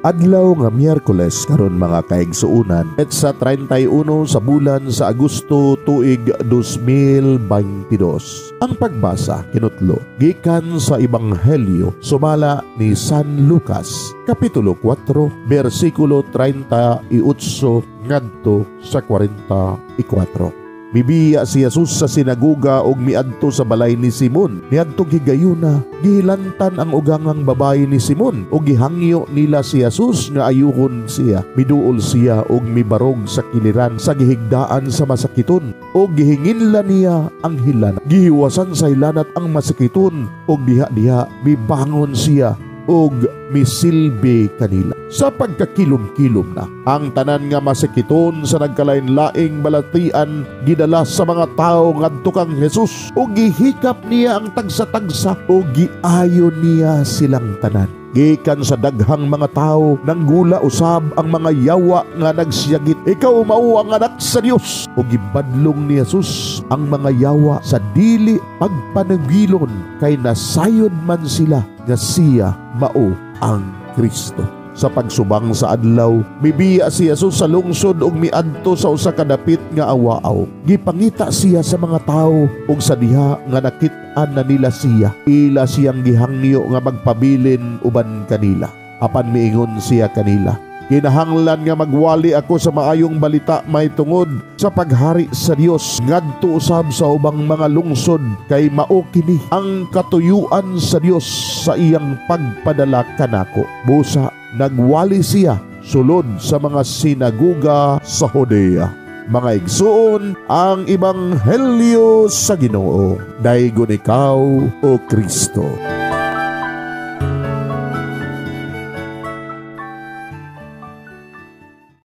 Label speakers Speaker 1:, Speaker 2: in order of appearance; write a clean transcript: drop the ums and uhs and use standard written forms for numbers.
Speaker 1: Adlaw nga Miyerkules karon mga kaigsuunan, sa 31 sa bulan sa Agosto tuig 2022. Ang pagbasa kinutlo gikan sa Ebanghelyo sumala ni San Lucas, kapitulo 4, bersikulo 38 ngadto sa 44. Bibiya si Jesus sa sinaguga og miadto sa balay ni Simon. Niadtog higayuna, gihilantan ang ugangang babae ni Simon og gihangyo nila si Jesus nga ayuhon siya. Miduol siya og mibarog sa kiliran sa gihigdaan sa masakiton og gihinginla niya ang hilana. Gihiwasan sa hilanat ang masakiton og diha-diha mibangon siya og misilbi kanila. Sa pagkakilom-kilom na, ang tanan nga masikiton sa nagkalain-laing balatian gidala sa mga tao ngadto kang Jesus o gihikap niya ang tagsa-tagsa o giayon niya silang tanan. Gikan sa daghang mga tao nanggula usab ang mga yawa nga nagsiyagit, ikaw mao ang anak sa Dios. O gibadlong ni Jesus ang mga yawa sa dili pagpanagilon kay nasayod man sila nga siya mao ang Kristo. Sa pagsubang sa adlaw, mibiya si Jesus sa lungsod ug miadto sa usa ka dapit nga awaaw. Gipangita siya sa mga tao ug sa diha nga nakit-an na nila siya. Ila siyang gihangyo nga magpabilin uban kanila. Apan miingon siya kanila, kinahanglan nga magwali ako sa maayong balita may tungod sa paghari sa Dios ngadto usab sa ubang mga lungsod, kay mao kini ang katuyuan sa Dios sa iyang pagpadala kanako. Busa nagwali siya sulod sa mga sinaguga sa Judea. Mga igsoon, ang Ebanghelyo sa Ginoo. Daygon ikaw, O Kristo.